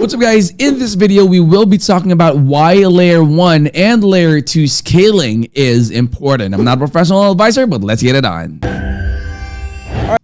What's up guys, in this video we will be talking about why layer 1 and layer 2 scaling is important. I'm not a professional advisor, but let's get it on.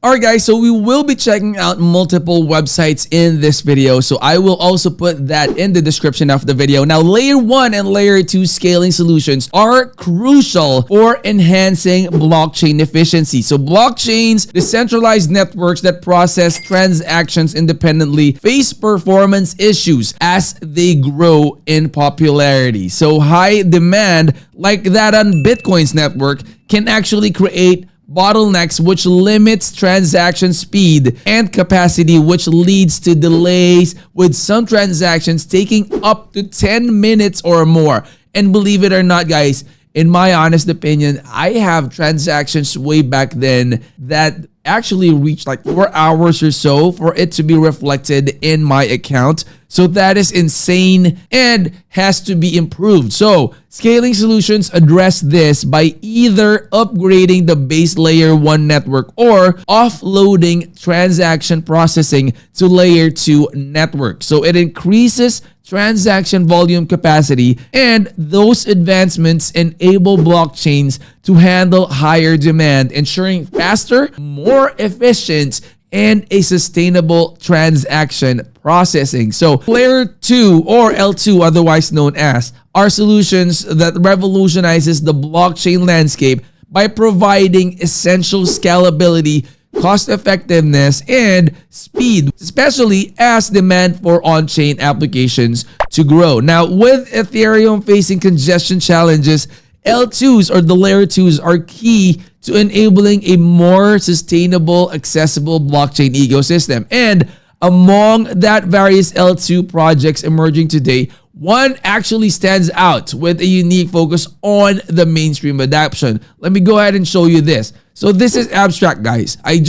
Alright guys, so we will be checking out multiple websites in this video, so I will also put that in the description of the video. Now, layer 1 and layer 2 scaling solutions are crucial for enhancing blockchain efficiency. So blockchains, decentralized networks that process transactions independently, face performance issues as they grow in popularity. So high demand like that on Bitcoin's network can actually create bottlenecks, which limits transaction speed and capacity, which leads to delays, with some transactions taking up to 10 minutes or more. And believe it or not guys, in my honest opinion, I have transactions way back then that actually reached like 4 hours or so for it to be reflected in my account. So that is insane and has to be improved. So scaling solutions address this by either upgrading the base layer 1 network or offloading transaction processing to layer 2 network. So it increases transaction volume capacity, and those advancements enable blockchains to handle higher demand, ensuring faster, more efficient, and a sustainable transaction processing. So layer 2 or L2, otherwise known as, are solutions that revolutionizes the blockchain landscape by providing essential scalability, cost effectiveness, and speed, especially as demand for on-chain applications to grow. Now, with Ethereum facing congestion challenges, L2s or the layer 2s are key to enabling a more sustainable, accessible blockchain ecosystem. And among that various L2 projects emerging today, one actually stands out with a unique focus on the mainstream adoption. Let me go ahead and show you this. So this is Abstract, guys. I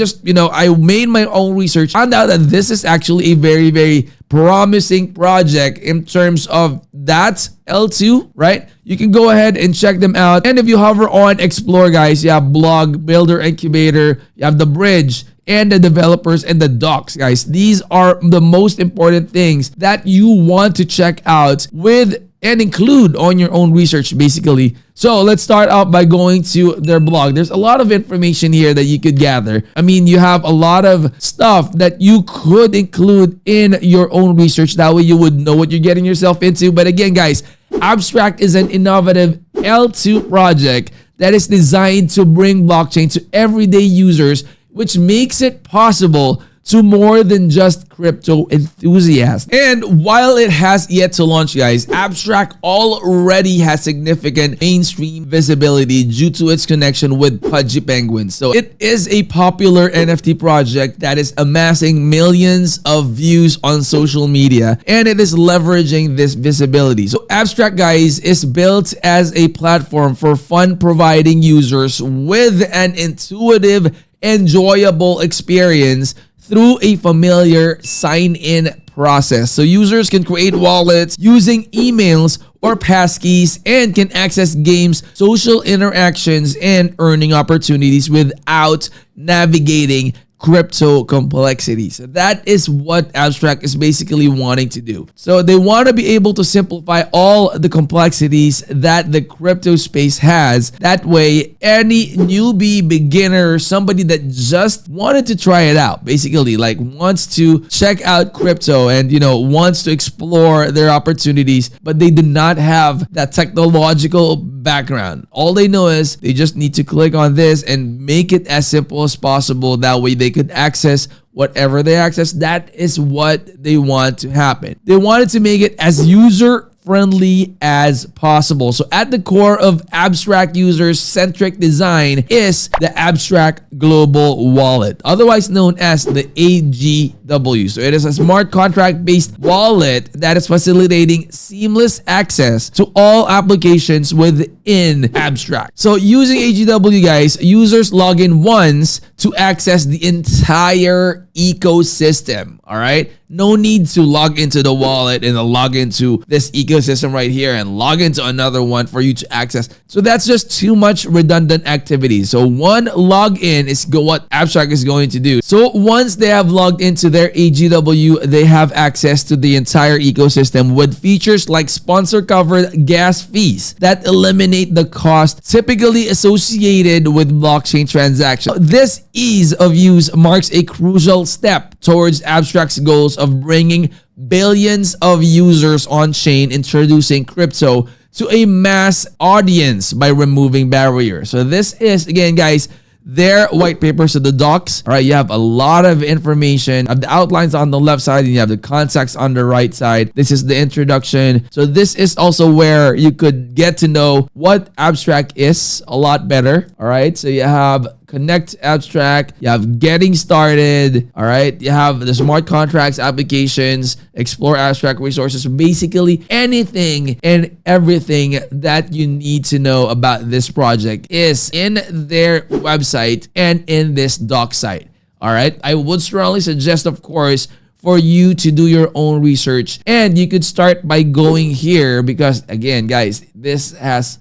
made my own research, found out that this is actually a very, very promising project in terms of that L2, right? You can go ahead and check them out. And if you hover on Explore, guys, you have Blog, Builder, Incubator, you have the Bridge, and the developers and the docs, guys. These are the most important things that you want to check out with and include on your own research, basically. So let's start out by going to their blog. There's a lot of information here that you could gather. I mean, you have a lot of stuff that you could include in your own research. That way you would know what you're getting yourself into. But again, guys, Abstract is an innovative L2 project that is designed to bring blockchain to everyday users, which makes it possible to more than just crypto enthusiasts. And while it has yet to launch, guys, Abstract already has significant mainstream visibility due to its connection with Pudgy Penguins. So it is a popular NFT project that is amassing millions of views on social media, and it is leveraging this visibility. So Abstract, guys, is built as a platform for fun, providing users with an intuitive, enjoyable experience through a familiar sign-in process. So users can create wallets using emails or passkeys and can access games, social interactions, and earning opportunities without navigating crypto complexity. So that is what Abstract is basically wanting to do. So they want to be able to simplify all the complexities that the crypto space has. That way, any newbie, beginner, somebody that just wanted to try it out, basically like wants to check out crypto and, you know, wants to explore their opportunities, but they do not have that technological background. All they know is they just need to click on this and make it as simple as possible. That way they could access whatever they access. That is what they want to happen. They wanted to make it as user friendly as possible. So at the core of Abstract user-centric design is the Abstract Global Wallet, otherwise known as the AGW. So it is a smart contract-based wallet that is facilitating seamless access to all applications within Abstract. So using AGW, guys, users log in once to access the entire ecosystem. All right, no need to log into the wallet and log into this ecosystem right here and log into another one for you to access. So that's just too much redundant activity. So one login is what Abstract is going to do. So once they have logged into their AGW, they have access to the entire ecosystem with features like sponsor covered gas fees that eliminate the cost typically associated with blockchain transactions. This ease of use marks a crucial step towards Abstract's goals of bringing billions of users on chain, introducing crypto to a mass audience by removing barriers. So this is, again, guys, their white paper, so the docs. All right, you have a lot of information. You have the outlines on the left side and you have the context on the right side. This is the introduction. So this is also where you could get to know what Abstract is a lot better. All right, so you have Connect Abstract, you have Getting Started, all right, you have the smart contracts applications, explore Abstract resources, basically anything and everything that you need to know about this project is in their website and in this doc site. All right, I would strongly suggest, of course, for you to do your own research, and you could start by going here because, again, guys, this has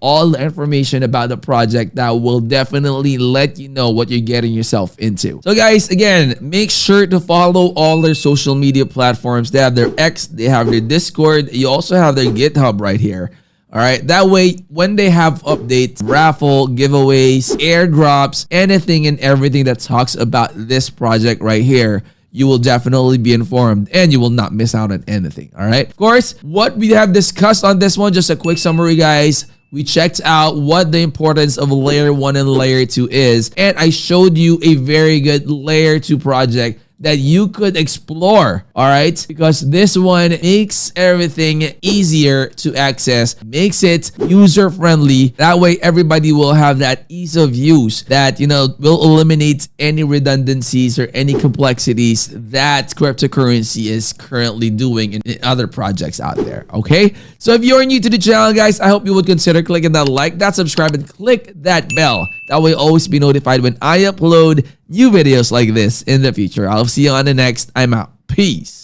all the information about the project that will definitely let you know what you're getting yourself into. So guys, again, make sure to follow all their social media platforms. They have their X, they have their Discord, you also have their GitHub right here. All right, that way when they have updates, raffle, giveaways, airdrops, anything and everything that talks about this project right here, you will definitely be informed and you will not miss out on anything. All right. Of course, what we have discussed on this one, just a quick summary, guys. We checked out what the importance of layer 1 and layer 2 is, and I showed you a very good layer 2 project that you could explore, all right? Because this one makes everything easier to access, makes it user-friendly. That way, everybody will have that ease of use that, will eliminate any redundancies or any complexities that cryptocurrency is currently doing in other projects out there, okay? So if you're new to the channel, guys, I hope you would consider clicking that like, that subscribe, and click that bell. That way, always be notified when I upload new videos like this in the future. I'll see you on the next. I'm out. Peace.